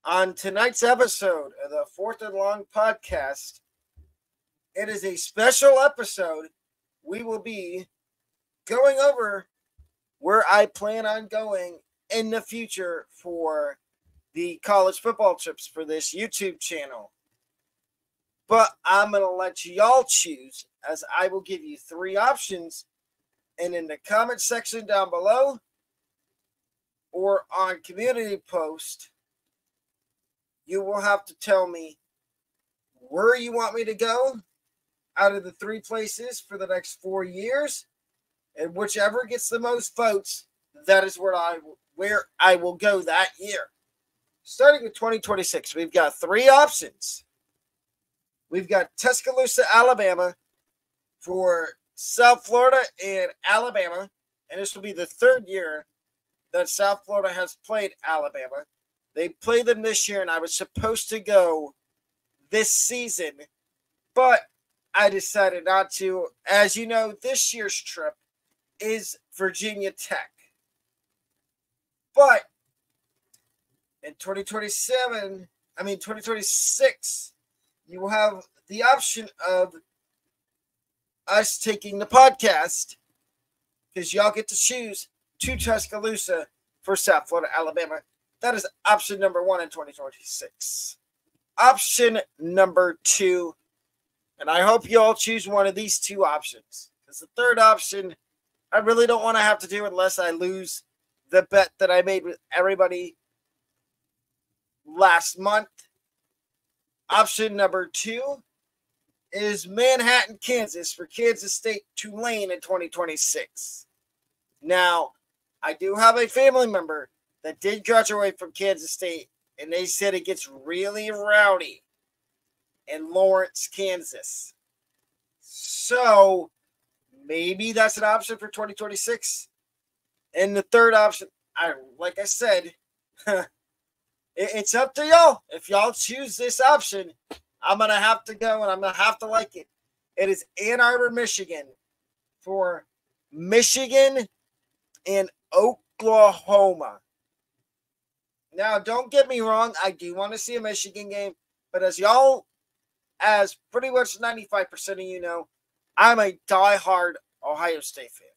On tonight's episode of the Fourth and Long podcast, it is a special episode. We will be going over where I plan on going in the future for the college football trips for this YouTube channel. But I'm going to let y'all choose, as I will give you three options. And in the comment section down below or on community post, you will have to tell me where you want me to go out of the three places for the next 4 years. And whichever gets the most votes, that is where I will go that year. Starting with 2026, we've got three options. We've got Tuscaloosa, Alabama for South Florida and Alabama. And this will be the third year that South Florida has played Alabama. They played them this year, and I was supposed to go this season, but I decided not to. As you know, this year's trip is Virginia Tech. But in 2026, you will have the option of us taking the podcast, because y'all get to choose to Tuscaloosa for South Florida, Alabama. That is option number one in 2026. Option number two, and I hope you all choose one of these two options, because the third option, I really don't want to have to do unless I lose the bet that I made with everybody last month. Option number two is Manhattan, Kansas for Kansas State Tulane in 2026. Now, I do have a family member that did graduate from Kansas State, and they said it gets really rowdy in Lawrence, Kansas. So maybe that's an option for 2026. And the third option, like I said, it's up to y'all. If y'all choose this option, I'm going to have to go, and I'm going to have to like it. It is Ann Arbor, Michigan for Michigan and Oklahoma. Now, don't get me wrong. I do want to see a Michigan game. But as pretty much 95% of you know, I'm a diehard Ohio State fan.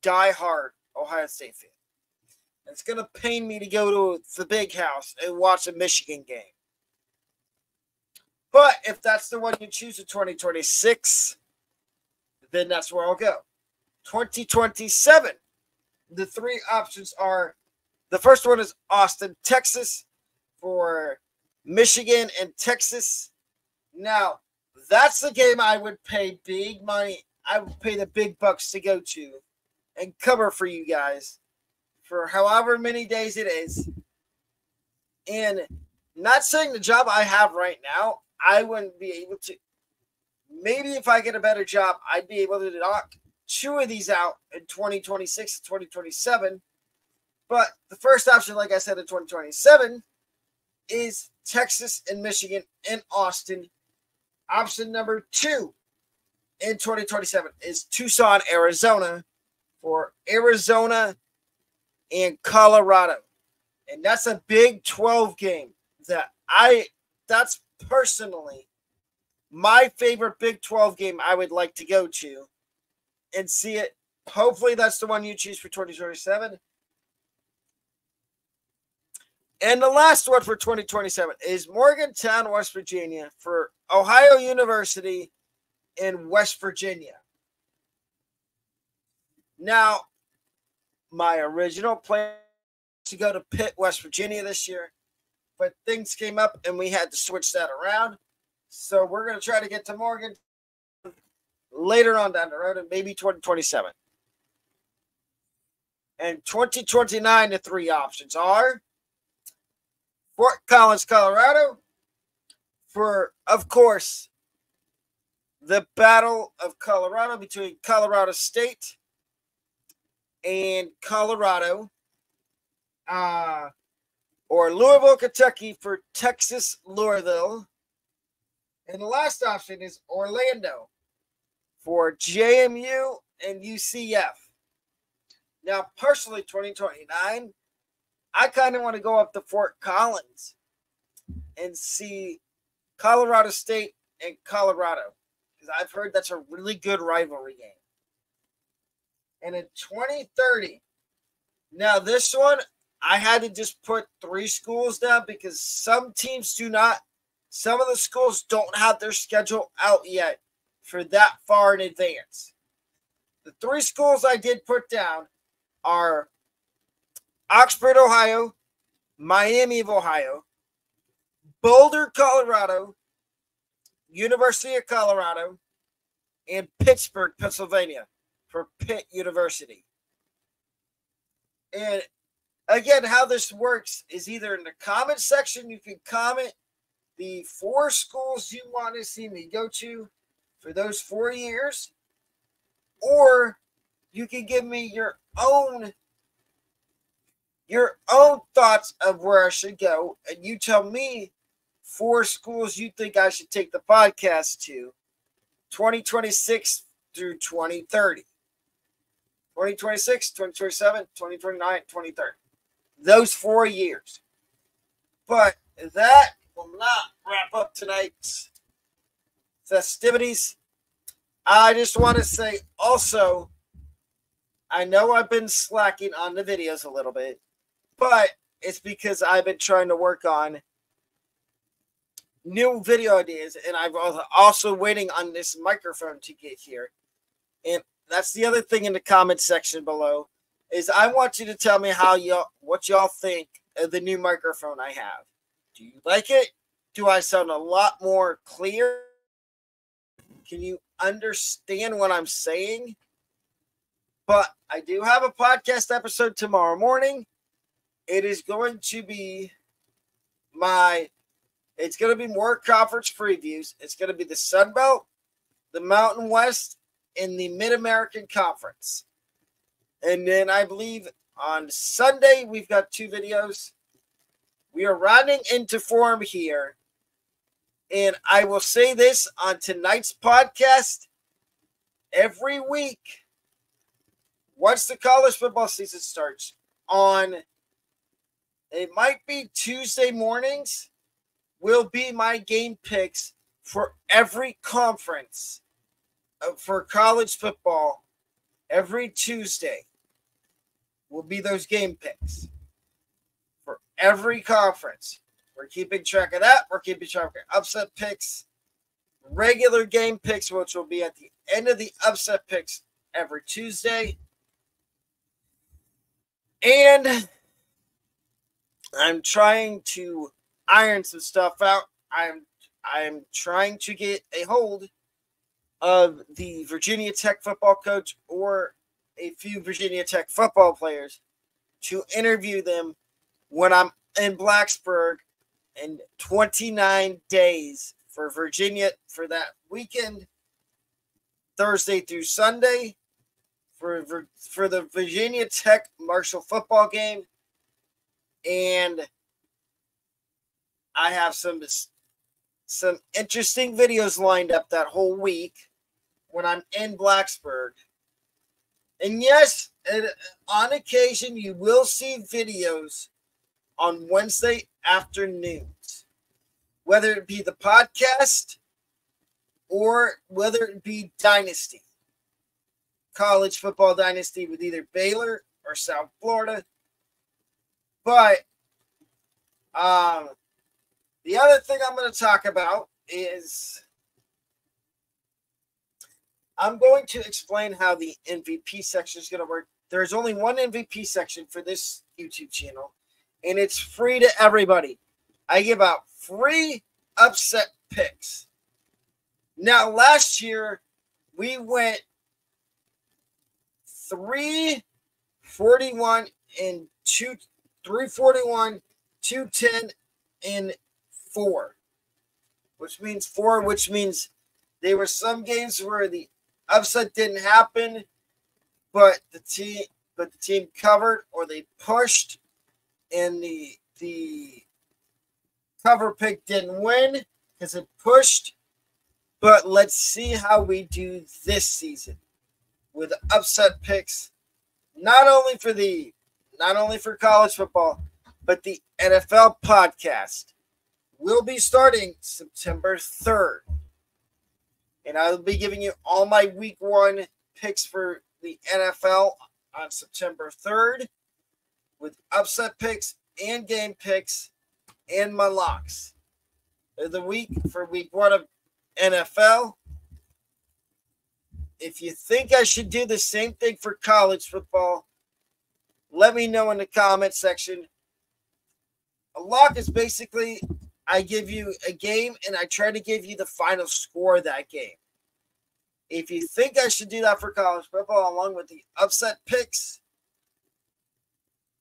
Diehard Ohio State fan. It's going to pain me to go to the big house and watch a Michigan game. But if that's the one you choose in 2026, then that's where I'll go. 2027, the three options are, the first one is Austin, Texas for Michigan and Texas. Now, that's the game I would pay big money. I would pay the big bucks to go to and cover for you guys for however many days it is. And not saying the job I have right now, I wouldn't be able to. Maybe if I get a better job, I'd be able to knock two of these out in 2026 and 2027. But the first option, like I said, in 2027 is Texas and Michigan and Austin. Option number two in 2027 is Tucson, Arizona for Arizona and Colorado. And that's a Big 12 game that's personally my favorite Big 12 game I would like to go to and see it. Hopefully that's the one you choose for 2027. And the last one for 2027 is Morgantown, West Virginia for Ohio University in West Virginia. Now, my original plan was to go to Pitt, West Virginia this year, but things came up and we had to switch that around. So we're going to try to get to Morgan later on down the road, and maybe 2027. And 2029, the three options are Fort Collins, Colorado for, of course, the Battle of Colorado between Colorado State and Colorado, or Louisville, Kentucky for Texas, Louisville. And the last option is Orlando for JMU and UCF. Now, personally, 2029, I kind of want to go up to Fort Collins and see Colorado State and Colorado, because I've heard that's a really good rivalry game. And in 2030, now this one, I had to just put 3 schools down because some teams do not, some of the schools don't have their schedule out yet for that far in advance. The 3 schools I did put down are Oxford, Ohio, Miami of Ohio, Boulder, Colorado, University of Colorado, and Pittsburgh, Pennsylvania for Pitt University. And again, how this works is either in the comment section, you can comment the 4 schools you want to see me go to for those 4 years, or you can give me your own thoughts of where I should go, and you tell me 4 schools you think I should take the podcast to 2026 through 2030. 2026, 2027, 2029, 2030. Those 4 years. But that will not wrap up tonight's festivities. I just want to say also, I know I've been slacking on the videos a little bit, but it's because I've been trying to work on new video ideas, and I'm also waiting on this microphone to get here. And that's the other thing in the comment section below, is I want you to tell me what y'all think of the new microphone I have. Do you like it? Do I sound a lot more clear? Can you understand what I'm saying? But I do have a podcast episode tomorrow morning. It is going to be it's going to be more conference previews. It's going to be the Sun Belt, the Mountain West, and the Mid-American Conference. And then I believe on Sunday, we've got 2 videos. We are rounding into form here. And I will say this on tonight's podcast. Every week, once the college football season starts, it might be Tuesday mornings, will be my game picks for every conference for college football. Every Tuesday will be those game picks for every conference. We're keeping track of that. We're keeping track of upset picks, regular game picks, which will be at the end of the upset picks every Tuesday. And I'm trying to iron some stuff out. I'm trying to get a hold of the Virginia Tech football coach or a few Virginia Tech football players to interview them when I'm in Blacksburg in 29 days for Virginia for that weekend, Thursday through Sunday, for the Virginia Tech Marshall football game. And I have some interesting videos lined up that whole week when I'm in Blacksburg. And yes, on occasion, you will see videos on Wednesday afternoons, whether it be the podcast or whether it be Dynasty, college football Dynasty with either Baylor or South Florida. But the other thing I'm going to talk about is I'm going to explain how the MVP section is going to work. There's only one MVP section for this YouTube channel, and it's free to everybody. I give out free upset picks. Now, last year, we went 341 and 341, 210 and 4, which means there were some games where the upset didn't happen, but the team covered or they pushed, and the cover pick didn't win because it pushed. But let's see how we do this season with upset picks, not only for college football, but the NFL podcast. will be starting September 3rd. And I will be giving you all my week 1 picks for the NFL on September 3rd with upset picks and game picks and my locks. The week for week 1 of NFL. If you think I should do the same thing for college football, let me know in the comment section. A lock is basically I give you a game and I try to give you the final score of that game. If you think I should do that for college football along with the upset picks,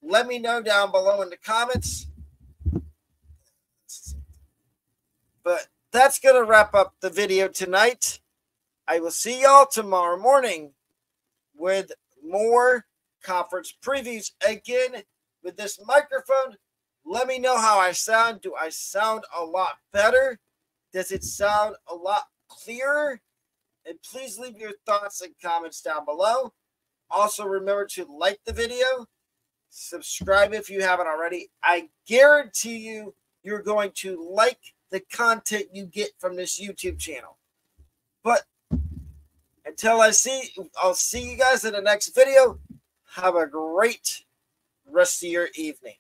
let me know down below in the comments. But that's going to wrap up the video tonight. I will see y'all tomorrow morning with more conference previews. Again, with this microphone, let me know how I sound. Do I sound a lot better? Does it sound a lot clearer? And please leave your thoughts and comments down below. Also, remember to like the video. Subscribe if you haven't already. I guarantee you, you're going to like the content you get from this YouTube channel. But until I'll see you guys in the next video. Have a great rest of your evening.